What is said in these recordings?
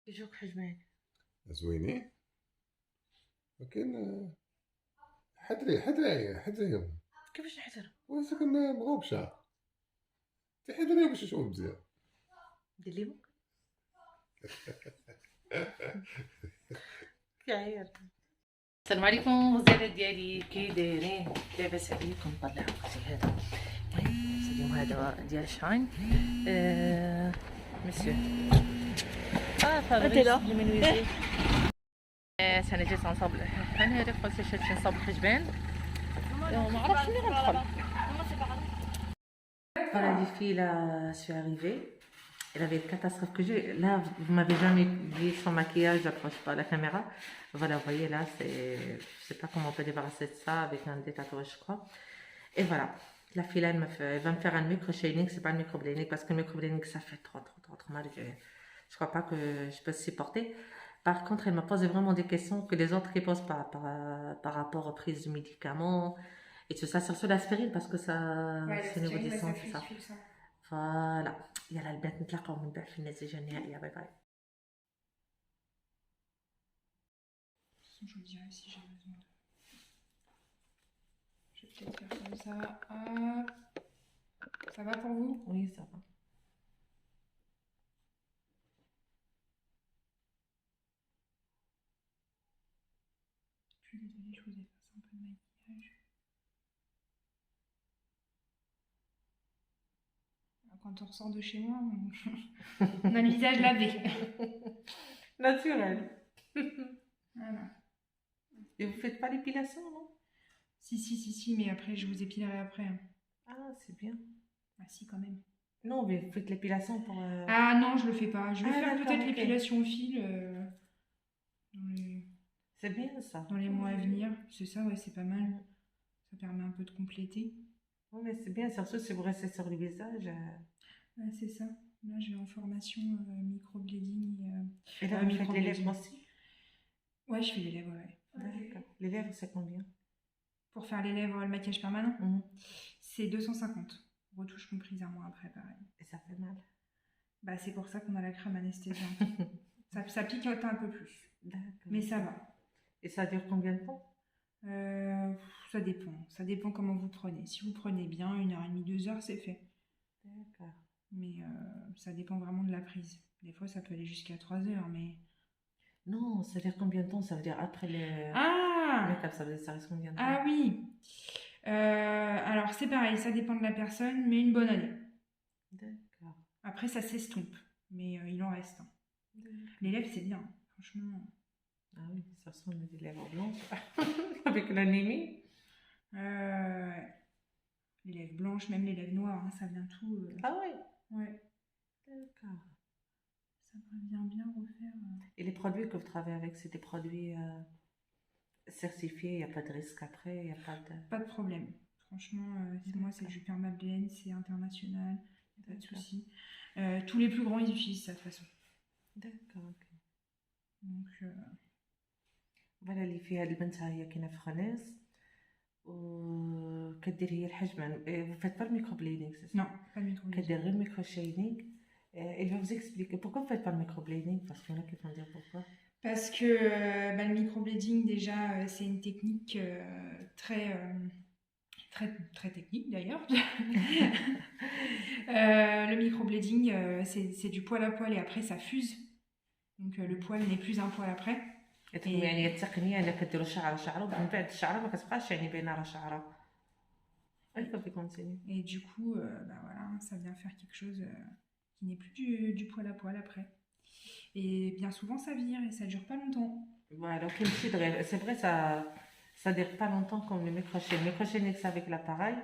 يجوك حجمين زوينين، ولكن حذريهم كيفاش نحترم وسكن مغوبشة تحذريهم باش يشوفوا مزيان. دير ليهم كعير. السلام عليكم غزالات ديالي، كي دايرين؟ لاباس عليكم؟ طلع اختي هذا اليوم هذا ديال شاين مسيو فابريس المنويزي. انا جيت نصاوب انا هذا قلت شي نصاوب الحجبان، ما عرفتش شنو غندخل. Voilà les filles, là, je suis arrivée. Elle avait une catastrophe que j'ai. Là, vous m'avez jamais vu son maquillage, j'approche pas la caméra. Voilà, vous voyez là, c'est, je sais pas comment on peut débarrasser de ça avec un des tatouages, je crois. Et voilà, la fille là, elle va me faire un micro-shading, c'est pas un micro-blading parce que le micro-blading ça fait trop mal. Je crois pas que je peux supporter. Par contre, elle m'a posé vraiment des questions que les autres ne posent pas par rapport aux prises de médicaments. Et tout ça, surtout l'aspirine parce que ça, Ouais, c'est au niveau du sang, c'est ça. ça. Voilà. يلا البنات نتلاقاو من بعد في النتيجة النهائية. باي باي. Je vous dirai si j'ai besoin de... Je vais peut-être faire comme ça. Hop. Ça va pour vous? Oui, ça va. Je suis désolée, je vous efface un peu de maquillage. Quand on ressort de chez moi, on a le visage lavé. Naturel. Voilà. Et vous faites pas l'épilation, non? Si, mais après, je vous épilerai après. Hein. Ah, c'est bien. Ah si, quand même. Non, mais vous faites l'épilation pour... Ah non, je le fais pas. Je vais faire peut-être okay. l'épilation au fil C'est bien ça. Dans les mois à venir. C'est ça, ouais, c'est pas mal. Ça permet un peu de compléter. Oui, mais c'est bien, surtout si vous restez sur le visage. Ouais, c'est ça. Là, je vais en formation microblading. Et là, vous faites les lèvres aussi? Ouais, je fais les lèvres, ouais. D'accord. Les lèvres, c'est combien? Pour faire les lèvres, le maquillage permanent, c'est 250. Retouche comprise un mois après, pareil. Et ça fait mal? Bah, c'est pour ça qu'on a la crème anesthésiante. ça picote un peu plus. D'accord. Mais ça va. Et ça dure combien de temps? Ça dépend. Ça dépend comment vous prenez. Si vous prenez bien, 1h30, 2h, c'est fait. D'accord. Mais ça dépend vraiment de la prise. Des fois, ça peut aller jusqu'à 3 heures, mais... Non, ça veut dire combien de temps? Ça veut dire après le make-up, ça reste combien de temps? Ah oui. Alors, c'est pareil, ça dépend de la personne, mais une bonne année. D'accord. Après, ça s'estompe, mais il en reste. Hein. Les lèvres, c'est bien, franchement. Ah oui, ça ressemble à des lèvres blanches avec l'anémie. Les lèvres blanches, même les lèvres noires, hein, ça vient tout. Ah oui? Ouais. D'accord. Ça vient bien refaire. Et les produits que vous travaillez avec, c'est des produits certifiés, il n'y a pas de risque après, il n'y a pas de... Pas de problème. Franchement, moi, c'est du Permablaine, c'est international, pas de souci. Tous les plus grands, ils utilisent ça de toute façon. D'accord, ok. Donc... voilà اللي فيها البنت هي كاينه في خناس وكدير هي الحجمه. vous faites pas le microblading, c'est ça? Non, pas le microblading. كدير غير micro shading. Elle va vous expliquer pourquoi vous faites pas le microblading, parce qu'il y en a qui vont dire pourquoi. Parce que le microblading, déjà, c'est une technique très technique d'ailleurs. Le microblading, c'est du poil à poil et après ça fuse. Donc le poil n'est plus un poil après. يعني التقنيه اللي كديروا شعره ومن بعد الشعره ما كتبقاش يعني باينه راه شعره. Et du coup, voilà, ça vient faire quelque chose qui n'est plus du poil à poil après. Et bien souvent, ça vire et ça dure pas longtemps. Voilà, c'est vrai, ça dure pas longtemps comme le micro-shading. Le micro-shading, c'est avec l'appareil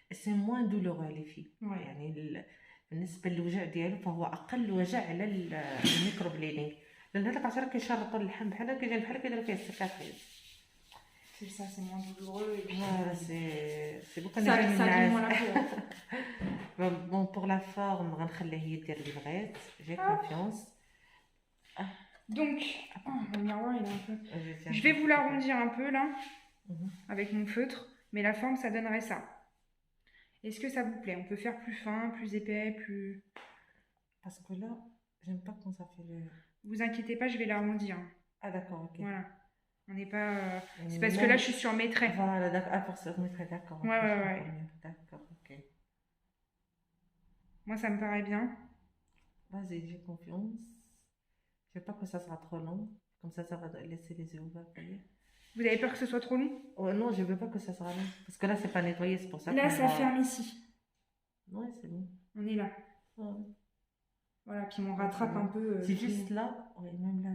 et c'est moins douloureux les filles. Ouais. يعني بالنسبه للوجع ديالو فهو اقل وجع على الميكروبليدينغ، لان هذاك عشرة كيشرطوا اللحم بحال كيجي بحال كيديروا فيه السكاكيز. C'est ça, c'est moins douloureux. Et puis, voilà, c'est beaucoup de ça moins la peau. Bon, pour la forme, غنخليها هي دير اللي بغات. J'ai confiance. Donc, le miroir il est un peu... Je vais vous l'arrondir un peu là, avec mon feutre, mais la forme ça donnerait ça. Est-ce que ça vous plaît? On peut faire plus fin, plus épais, plus... Parce que là, j'aime pas quand ça fait le... Vous inquiétez pas, je vais l'arrondir. Ah, d'accord, ok. Voilà. On n'est pas... C'est parce que là, je suis sur mes traits. Voilà, d'accord. Ah, pour sur mes traits, d'accord. Ouais, Ok, ouais, je ouais. comprends mieux. D'accord, ok. Moi, ça me paraît bien. Vas-y, j'ai confiance. Je veux pas que ça sera trop long. Comme ça va laisser les yeux ouverts, vous voyez. Vous avez peur que ce soit trop long? Ouais, non, je veux pas que ça sera long. Parce que là, c'est pas nettoyé, c'est pour ça Là, qu'on ça va... ferme ici. Ouais, c'est bon. On est là. Ouais. Voilà, puis on rattrape un peu. C'est juste là, ouais, même là.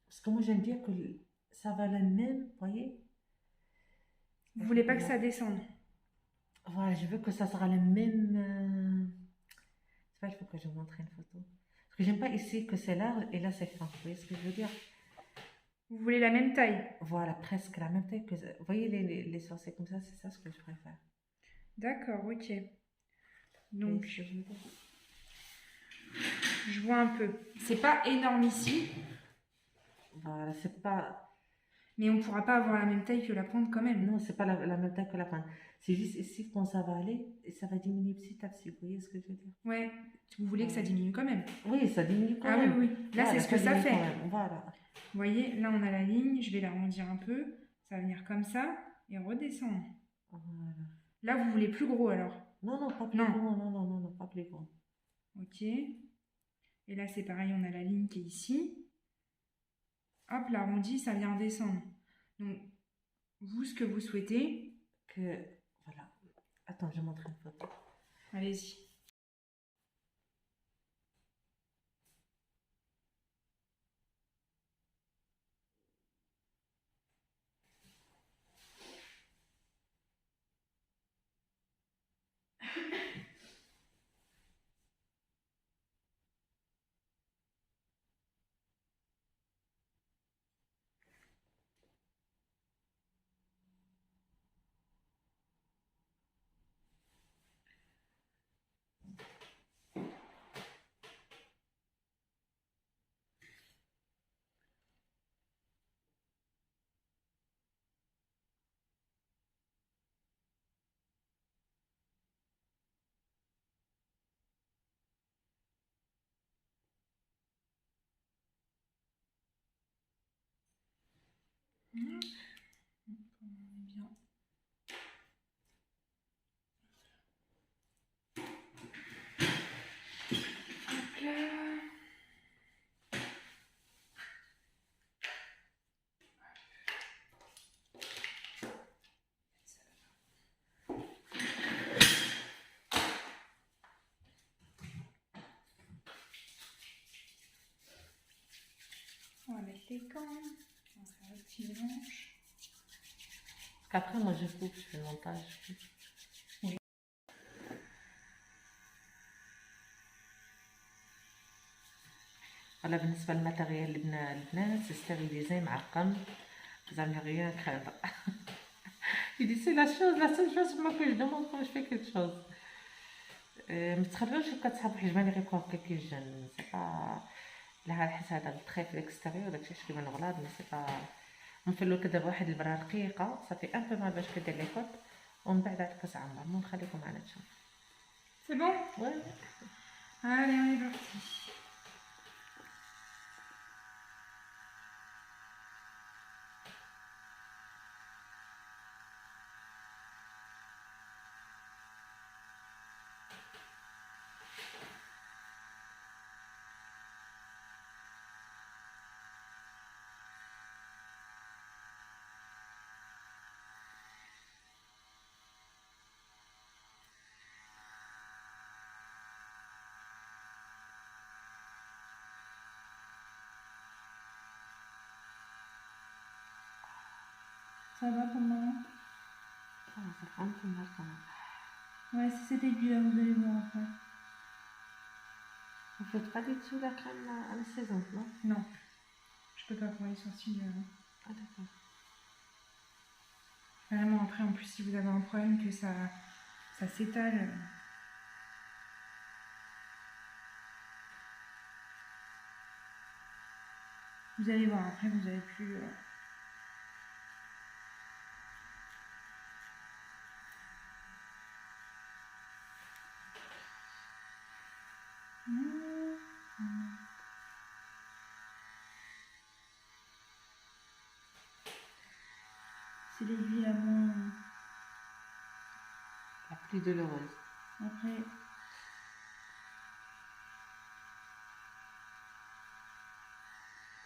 Parce que moi, j'aime bien que ça va la même, vous voyez. Vous voulez pas que ça descende? Voilà, je veux que ça sera la même. C'est pas, il faut que je vous montre une photo. Parce que j'aime pas ici que c'est large et là c'est fin. Vous voyez ce que je veux dire? Vous voulez la même taille? Voilà, presque la même taille que. Vous voyez les sourcils comme ça, c'est ça ce que je préfère. D'accord, ok. Donc, Donc, je vois un peu. C'est pas énorme ici. Voilà, c'est pas. Mais on pourra pas avoir la même taille que la pointe quand même. Non, c'est pas la même taille que la pointe. C'est juste ici quand ça va aller et ça va diminuer petit à petit. Vous voyez ce que je veux dire? Ouais, vous voulez que ça diminue quand même. Oui, ça diminue quand Ah même. oui, oui. Là, Voilà, c'est ce que ça diminue fait. quand même. Voilà. Vous voyez, là, on a la ligne. Je vais l'arrondir un peu. Ça va venir comme ça et redescendre. Voilà. Là, vous voulez plus gros alors? Non, non, pas plus Non. grand. Non, pas plus grand. Ok. Et là, c'est pareil, on a la ligne qui est ici. Hop, l'arrondi, ça vient descendre. Donc, vous, ce que vous souhaitez... Voilà. Attends, je montre une photo. Allez-y. Bien. Hop là. On va mettre les gants. On va faire le petit mélange. Parce qu'après, moi, je coupe, je fais le montage. Oui. هلا بالنسبة للماتيريال البنات سي ستيريليزي معقم زعما rien craindre. Il dit c'est la seule chose moi que je demande quand je fais quelque chose. ما تخلوش كتسحب حجمان غير بكون كيجن سي با لا على حس هذا التريف الاكستيريور داكشي شي كيبان غلاض مي سي با نفلو كدير واحد البرا رقيقة صافي ان بو مال باش كدير لي كوت ومن بعد عاد كتعمر المهم نخليكم معنا تشوف. C'est bon? Ouais. Allez, on est parti. Ça va pour le moment? Ça fait un peu mal quand même. Ouais, si c'était dur, vous allez voir après. Vous faites pas du tout la crème à la saison, non? Non, je peux pas pour les sourcils. Ah d'accord. Vraiment, après, en plus, si vous avez un problème que ça s'étale. Vous allez voir, après, vous avez plus... C'est l'aiguille la moins... La plus douloureuse. Après...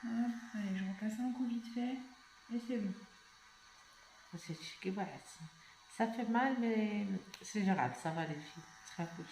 Hop, allez, je repasse un coup vite fait. Et c'est bon. Ça fait mal, mais c'est gérable, ça va les filles. Très cool.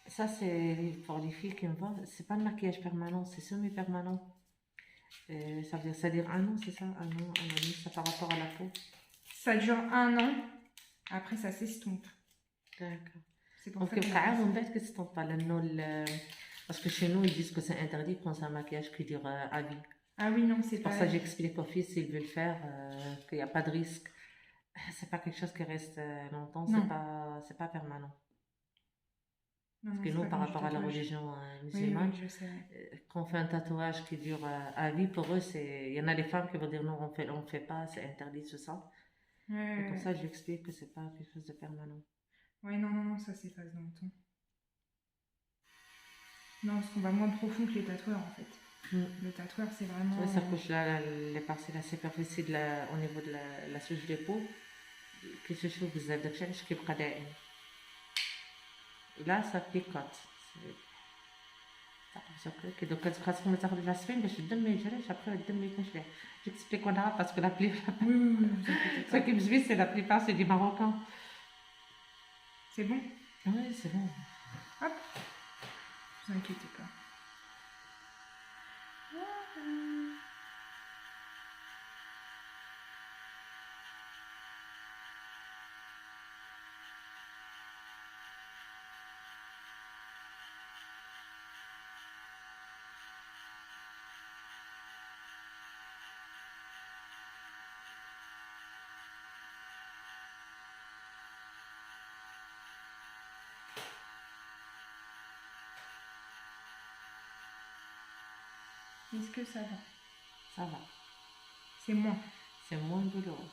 Ça, c'est pour les filles qui me voient, c'est pas le maquillage permanent, c'est semi-permanent. Ça veut dire un an, c'est ça? Un an, ça par rapport à la peau. Ça dure 1 an, après ça s'estompe. D'accord. C'est pour ça on que s'estompe pas. Parce que chez nous, ils disent que c'est interdit quand c'est un maquillage qui dure à vie. Ah oui, non, c'est pas... pour ça que j'explique aux filles s'ils veulent faire, qu'il n'y a pas de risque. C'est pas quelque chose qui reste longtemps, c'est pas permanent. Non, Parce que nous, par rapport à la religion musulmane, quand on fait un tatouage qui dure à vie, pour eux, il y en a des femmes qui vont dire non, on fait pas, c'est interdit, tout ça. Et pour ça, je lui explique que c'est pas quelque chose de permanent. Ouais, non, ça s'efface dans le temps. Non, parce qu'on va moins profond que les tatoueurs, en fait. Le tatoueur, c'est vraiment... Ouais, ça couche là, les parties, la superficie au niveau de la souche de peau. Qui se trouve, vous avez des qui prennent. Là, ça picote. Donc, quand tu commences à la semaine, je donne mes gels, après, je donne mes gels. J'explique qu'on a parce que la plupart. Ce qui me suit, c'est la plupart, c'est des Marocains. C'est bon? Oui, c'est bon. Hop. Ne vous inquiétez pas. Est-ce que ça va? Ça va. C'est moins. C'est moins douloureux.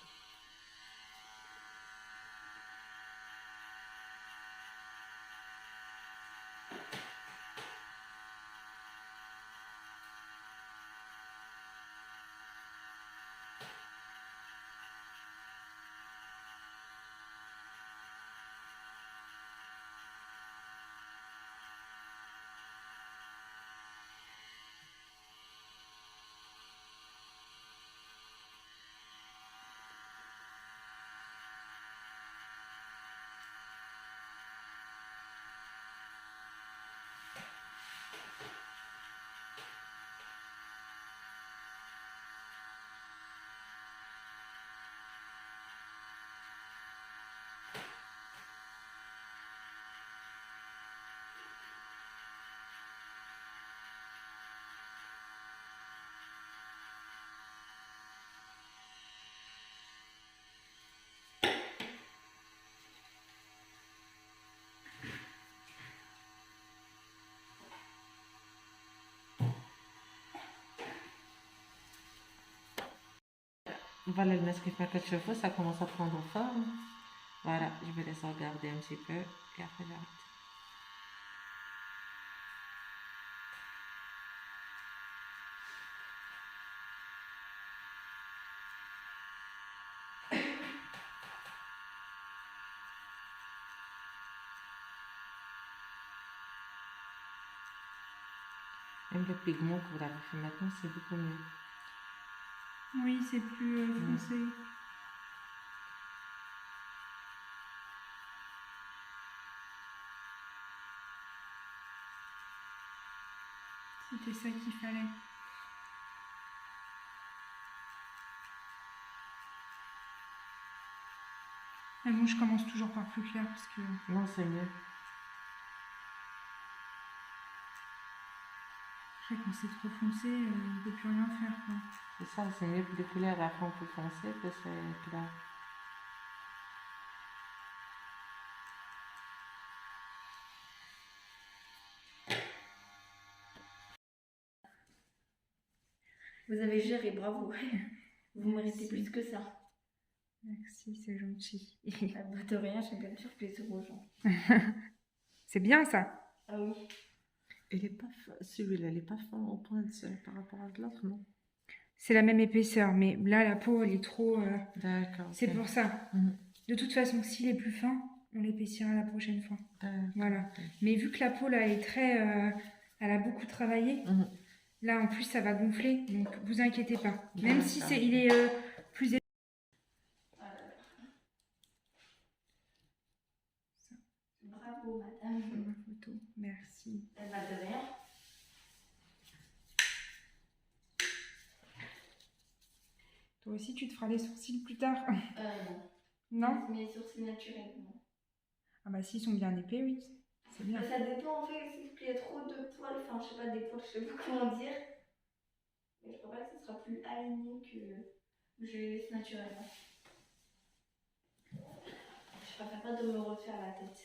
Voilà le masque qui fait 4 chevaux, ça commence à prendre forme. Voilà, je vais laisser regarder un petit peu et après j'arrête. Même le pigment que vous l'avez fait maintenant, c'est beaucoup mieux. Oui, c'est plus foncé. C'était ça qu'il fallait. Mais bon, je commence toujours par plus clair parce que... Non, c'est mieux. Après, quand c'est trop foncé, on ne peut plus rien faire, quoi. C'est ça, c'est mieux plus clair. Après, on peut foncer que c'est clair. Vous avez géré, bravo. Vous méritez plus que ça. Merci, c'est gentil. Ah bah, de rien, j'aime bien me faire plaisir aux gens. C'est bien ça. Ah oui. Elle est pas celui-là, elle est pas fin au point par rapport à l'autre, non? C'est la même épaisseur, mais là, la peau, elle est trop... D'accord. C'est pour ça. De toute façon, s'il est plus fin, on l'épaissira la prochaine fois. Voilà. Mais vu que la peau, là, est très... elle a beaucoup travaillé, là, en plus, ça va gonfler, donc vous inquiétez pas. Même si il est plus épais. Bravo, madame. Photo. Merci. Elle va de rien. Toi aussi, tu te feras les sourcils plus tard? Non. Non? Mes sourcils naturels, non. Ah bah s'ils sont bien épais, oui. C'est bien. Ça dépend en fait, s'il y a trop de poils, enfin je sais pas, des poils, je sais pas comment dire. Mais je crois pas que ce sera plus aligné que je les laisse naturellement. Je préfère pas de me refaire la tête.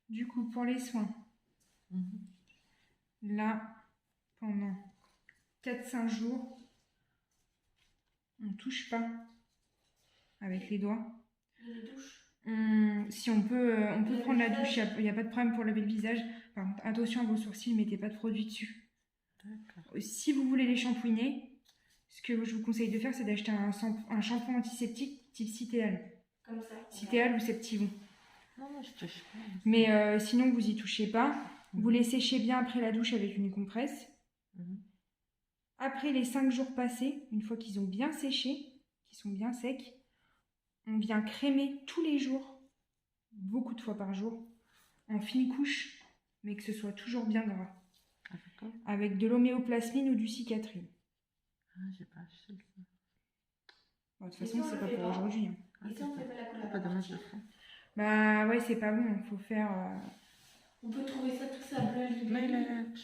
Du coup, pour les soins, là, pendant 4-5 jours, on ne touche pas avec les doigts. Les douches. Si on peut prendre la douche, il n'y a pas de problème pour laver le visage. Par contre, attention à vos sourcils, mettez pas de produit dessus. Si vous voulez les shampouiner, ce que je vous conseille de faire, c'est d'acheter un shampoing antiseptique type Citéal. Comme ça. Citéal ou Septivon. Non, je touche pas. Mais sinon, vous y touchez pas. Vous les séchez bien après la douche avec une compresse. Après les 5 jours passés, une fois qu'ils ont bien séché, qu'ils sont bien secs, on vient crémer tous les jours, beaucoup de fois par jour, en fine couche, mais que ce soit toujours bien gras. Avec de l'homéoplasmine ou du cicatrine. Ah, j'ai pas acheté ça. Bon, de toute façon, c'est pas pour aujourd'hui. Et si on fait pas la couleur? Pas dommage de fond. Bah ouais, c'est pas bon, faut faire... On peut trouver ça tout ça bleu libre.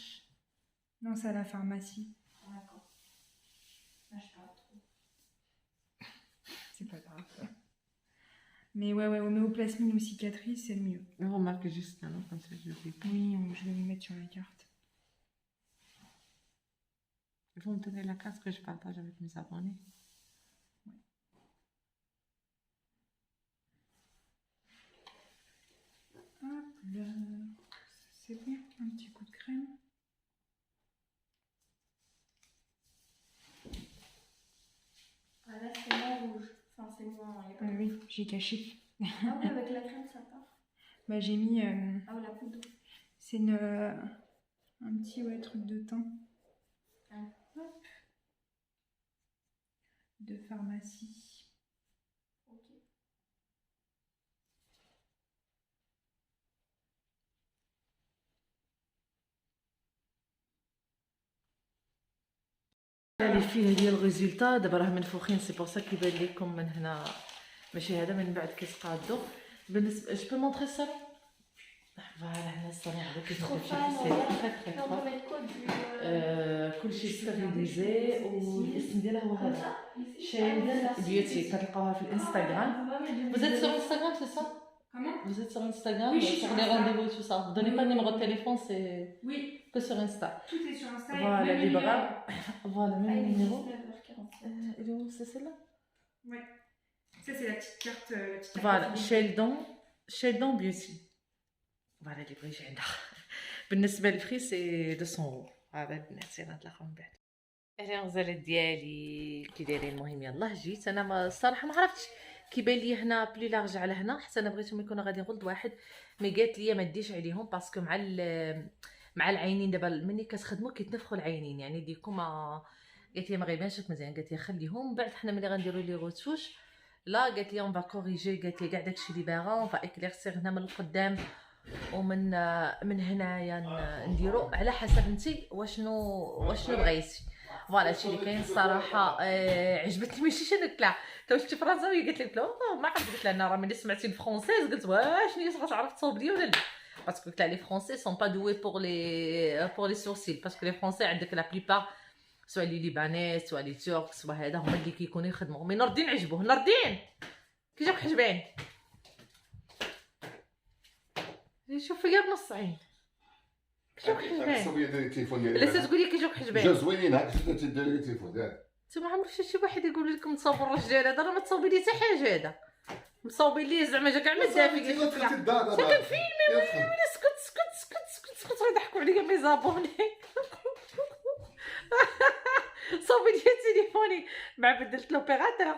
Non, c'est à la pharmacie. D'accord. Là, je parle trop. C'est pas grave. Mais ouais, homéoplasmine ou cicatrice, c'est le mieux. On remarque juste là, non? Comme ça, je vais pas. Oui, je vais vous mettre sur la carte. Il faut me donner la carte que je partage avec mes abonnés. Hop là. C'est bon, un petit coup de crème. Ah là, c'est moins rouge. Enfin, c'est moins... Oui, j'ai caché. Ah oui, avec la crème, ça part. Bah, j'ai mis... Ah oui, la poudre. C'est un petit truc de teint. Hop. De pharmacie. Ok. لي فيه ديال الريزولتا دابا راه منفوخين، سي بور سا كيبان لكم من هنا ماشي هذا، من بعد كيتقادو. بالنسبه جو بو مونطري الصالون، فوالا هنا الصالون هذا كيف ما كتشوفوا كلشي ستابيليزي، والاسم ديالها هو هذا شيلدن بيوتي، كتلقاوها في الانستغرام. Vous êtes sur Instagram, c'est ça? Comment? Vous êtes sur Instagram? Oui, je suis sur sur les Insta. rendez-vous et tout ça. Vous donnez pas de numéro de téléphone, c'est Oui, que sur Insta. tout est sur Insta. Voilà, même les le bras. numéro. Voilà, même le numéro. 19h40. Elle est où? C'est celle-là? Ouais. Ça, c'est la petite carte. La petite carte Voilà, affiliée. Sheldon Beauty. Voilà اللي بغيتي عندها. بالنسبه للفري سي 200 €. هذا البنات نطلعوا من بعد. انا غزالات ديالي كي دايرين. المهم يلاه جيت انا الصراحه ما عرفتش، كيبان لي هنا بلي لارج على هنا، حتى انا بغيتهم يكونوا غادي غلط واحد، مي قالت لي ما ديش عليهم باسكو مع العينين دابا ملي كتخدموا كيتنفخوا العينين، يعني ديكو ما قالت لي ما غيبانش مزيان، قالت لي خليهم بعد حنا ملي غنديروا لي روتوش لا، قالت لي اون با كوريجي، قالت لي كاع داكشي اللي باغا اون با اكليرسير هنا من القدام ومن هنايا نديرو على حسب نتي واشنو بغيتي. فوالا هادشي اللي كاين الصراحه. عجبتني ماشي انا قلت لها تو شفتي فرنساويه، قالت لي ما عرفت، قلت لها انا راه ملي سمعتي الفرونسيز قلت واش نيت غتعرف تصوب لي ولا لا، باسكو قلت لها لي فرونسي سون با دوي بور لي سورسيل، باسكو لي فرونسي عندك لا بليبار سواء لي ليبانيز سواء لي تورك سواء هذا هما اللي كيكونوا يخدموا. مي نور الدين عجبوه. نور الدين كي جاك حجبان شوف فيا بنص عين كي جاك حجبان. صوبيه ديال التليفون ديالي لا تقولي كي جاك حجبان جا زوينين، هاك شفت تدير التليفون ديالك. نتوما عمرك شي واحد يقول لكم تصاوبوا الرجال هذا؟ راه ما تصاوبي لي حتى حاجه، هذا مصاوبين لي زعما جا كاع ما دافي. كان فيلم اسكت غيضحكوا عليا مي زابوني. صوبي لي تليفوني مع بدلت لوبيراتور،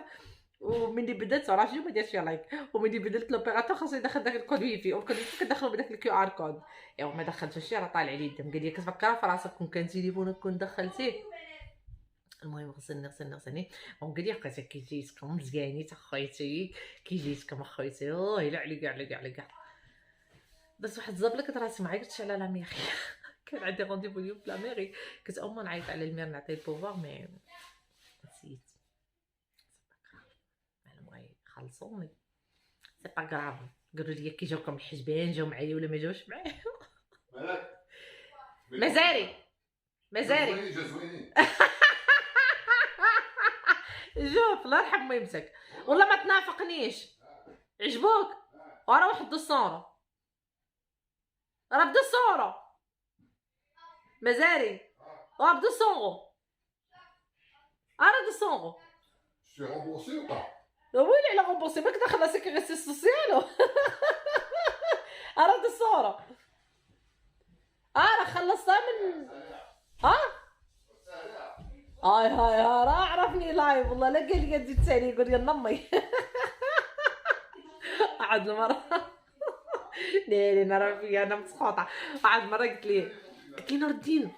ومني بدلت راه ما دارش لايك، ومني بدلت لوبيراتور خاصو يدخل داك الكود ويفي، والكود ويفي كندخلو بداك الكيو ار كود. ايوا ما دخلتش شي راه طالع لي الدم. قال لي كتفكر في راسك كون كان تليفونك كون دخلتيه. المهم غسلني وقال لي اخويا كي جيتكم مزيانين تا خويتي، كي جيتكم اخويتي الا على كاع بس واحد زابلك راسي ما عيطتش على لا ميري. كان عندي رونديفو اليوم في لا ميري، كنت اول ما نعيط على المير نعطيه البوفوار مي نسيت. بغا يخلصوني سي با كراف. قالوا لي كي جاوكم الحجبان جاو معايا ولا ما جاوش معايا. مزاري شوف الله يرحم ميمتك والله ما تنافقنيش. عجبوك ورا واحد 200 €، راه ب 200 € مزاري، راه ب 200 €، راه 200 €. Je suis remboursé ou pas? ويلي على غومبوسي ماك داخل لا سيكوريتي سوسيال. راه 200 €. راه خلصتها من هاي راه عرفني لايف والله. لا قال لي تزيد ثاني يقول لي نمي. عاد المره لا نرى فيا انا مسخوطه. عاد مره قلت لي نور الدين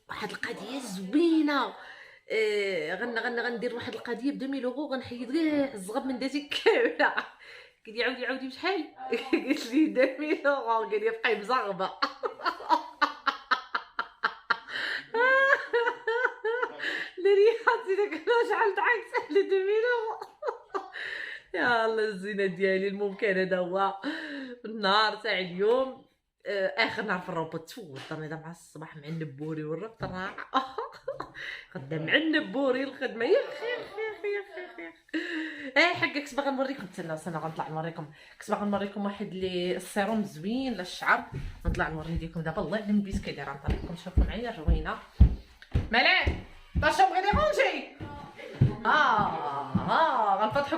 واحد القضيه زوينه، غندير واحد القضيه ب 2000 € غنحيد كاع الزغب من داتي كامله. قال لي عاودي بشحال؟ قلت لي 2000 €. قال لي بقاي مزغبه. حطيتك شحال ضحكت على 2000 €. يا الله الزينه ديالي. المهم كان هذا هو النهار تاع اليوم، اخر نهار في الروبوت. وضرني مع الصباح معنب بوري والربط راه غدا معنب بوري الخدمه. يا اخي حقك كنت باغا نوريكم. استنى غنطلع نوريكم. كنت باغا نوريكم واحد لي السيروم زوين للشعر، نطلع نوريكم دابا. الله يعلم بيس كي دايره. نطلعكم شوفوا معايا زوينه. مالك طاشا بغي رونجي. غنفضحو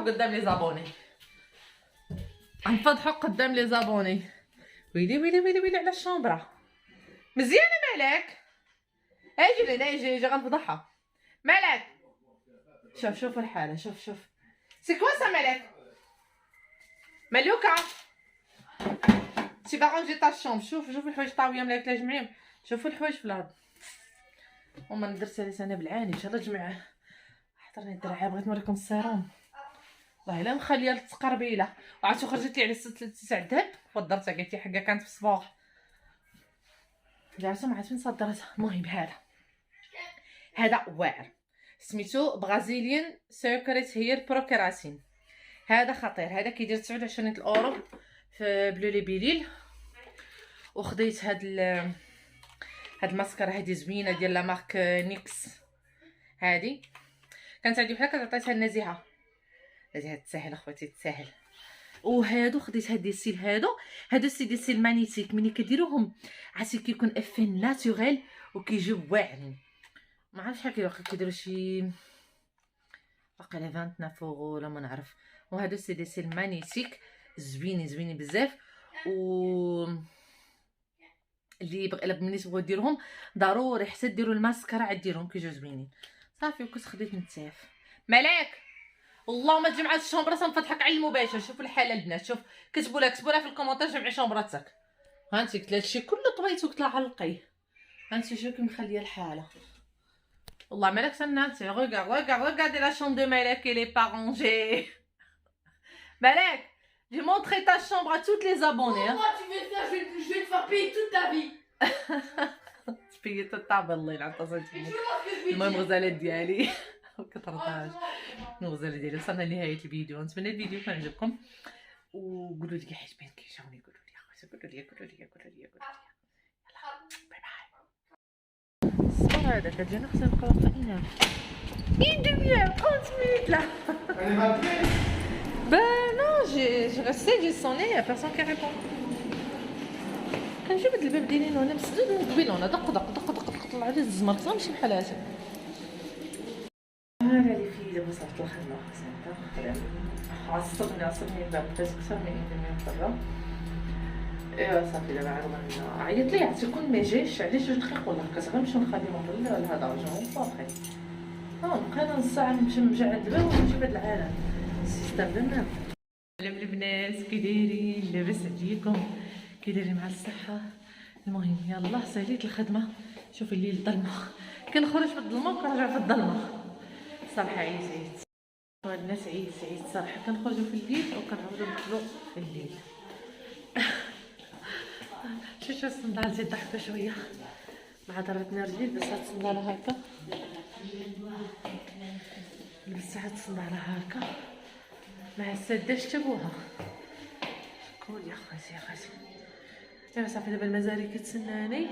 قدام لي زابوني، ويلي على الشومبرا. مزيانه مالك؟ اجي غنفضحها. مالك شوف الحاله. شوف سي كوا سا مالك ملوكه تي باغونجي تا الشومب. شوف الحوايج طاويه ملاك لا جمعيهم. شوفوا الحوايج في الارض. وما ندرت على سنه بالعاني ان شاء الله جمعه. حضرني الدرعه بغيت نوريكم السيروم والله الا مخليه التقربيله. وعرفتو خرجت لي على 6 تاع الذهب فضرتها. قالت لي حقا كانت في الصباح عرفتو ما عرفت فين صدرتها. المهم هذا واعر سميتو برازيليان سيكريت هير بروكراسين. هذا خطير، هذا كيدير 29 الاورو في بلو لي بيليل. وخديت هاد الماسكارا هادي زوينه ديال لا مارك نيكس. هادي كانت عندي بحال عطيتها النزيهه تسهل اخواتي تسهل. وهادو خديت هاد السيل، هادو سي دي سيل مانيتيك، ملي كديروهم عرفتي كيكون افي ناتوريل وكيجيو واعرين. ما عرفتش شحال كيديروا شي واقيلا 29 اورو ولا ما نعرف. وهادو سي دي سيل مانيتيك زوينين بزاف. و اللي الا ملي تبغيو ديروهم ضروري حتى ديروا الماسكارا عاد ديروهم كيجيو زوينين صافي. وكنت خديت نتاف ملاك. اللهم تجمع الشومبره تنفتحك على المباشر. شوفوا الحاله البنات، شوف كتبوا لها في الكومونتير جمعي شومبرتك. هانتي قلت لها هادشي كله طويت وقلت لها علقي. هانتي شوفي مخليه الحاله. والله مالك سنانتي. regarde la chambre de Malek, elle est pas rangée. Malek, j'ai montré ta chambre à toutes les abonnés. Pourquoi tu fais ça? Je vais te faire payer toute ta vie. تبيي تطابل الله يلعن تصنتي. المهم غزالات ديالي كترضاش. الغزاله ديالي وصلنا لنهايه الفيديو. نتمنى الفيديو كان عجبكم وقولوا لي حيت بين كيجاوني. قولوا لي اخواتي، قولوا لي يلا باي باي. الصبر هذا كتجينا خصنا نبقاو واقفين une demi-heure 30 minutes là. Ben non, je restais, j'ai sonné, y a personne qui répond. كنجيب هاد الباب ديالي وانا مسدود ومقبل وانا دق طلع لي الزمر خصنا نمشي بحال هكا. هذا اللي فيه دابا صافي الخدمه خاصني عصبني الباب بقيت اكثر من 100 برا. ايوا صافي دابا عاد عيط لي عرفتي كون ما جاش علاش 2 دقائق ولا هكا صافي نمشيو نخليهم لهذا الرجل صافي. بقينا نص ساعه نمشي نرجع عند الباب ونجيب هاد العالم السيستم بنات. سلام البنات كي دايرين؟ لاباس عليكم؟ كي دايرين مع الصحه؟ المهم يلا ساليت الخدمه. شوفي الليل ظلمه، كنخرج في الظلمه وكنرجع في الظلمه صراحه. عييت الناس عييت صراحه. كنخرجوا في الليل وكنعاودوا ندخلوا في الليل. شوفوا الصندال زيد ضحكوا شويه مع ضربتنا رجلي. لبست هاد الصنداله هكا، لبست هاد الصنداله هكا مع السده شتبوها. شكون يا خواتي ايوا صافي. دابا المزاري كتسناني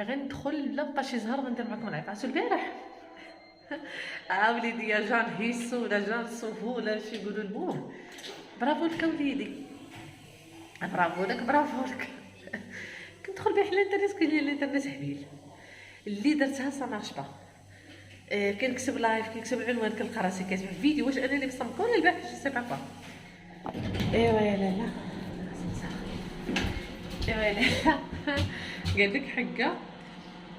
غندخل بلا بقى شي زهر غندير معكم العيط. عرفتو البارح وليدي يا جان هيسو ولا جان صوفو ولا شي يقولوا المهم. برافو لك وليدي، برافو لك. كندخل بها حل الانترنت كاين لي الانترنت حبيل اللي درتها سا مارش با. كنكتب لايف كنكتب العنوان كنلقى راسي كاتبه فيديو. واش انا اللي مصممه ولا البارح جو سي با با. ايوا يا لالا ايوا لا قال لك حقه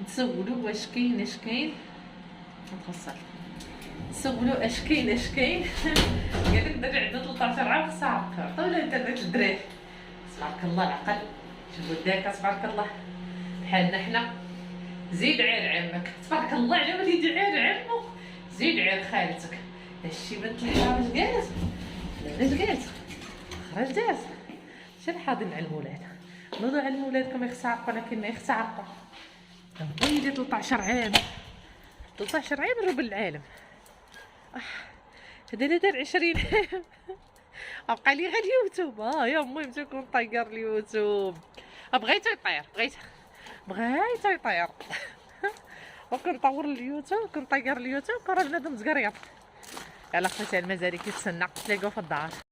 تسولوا واش كاين نتوصل تسولوا اش كاين قال لك دري عندها 13 عام خصها عقل. عطاو لها الانترنت الدراري. تبارك الله العقل. شوفوا داك تبارك الله بحالنا حنا. زيد عير عمك تبارك الله على وليدي، عير عمو، زيد عير خالتك. هادشي بنت الحرام قالت علاش قالت خرج داز شحال حاضر على الولاد. نوضوا على ولادكم يختارقوا لكن ما يختارقوا. وليدي 13 عام 13 عام رب العالم. هذا لا دار 20 عام. بقى لي غير اليوتيوب. يا امي متى كون طير اليوتيوب. بغيتو يطير وكنطور اليوتيوب كنطير اليوتيوب كون راه بنادم زقريط. يلا خوتي المزاري كيتسنى تلاقاو في الدار.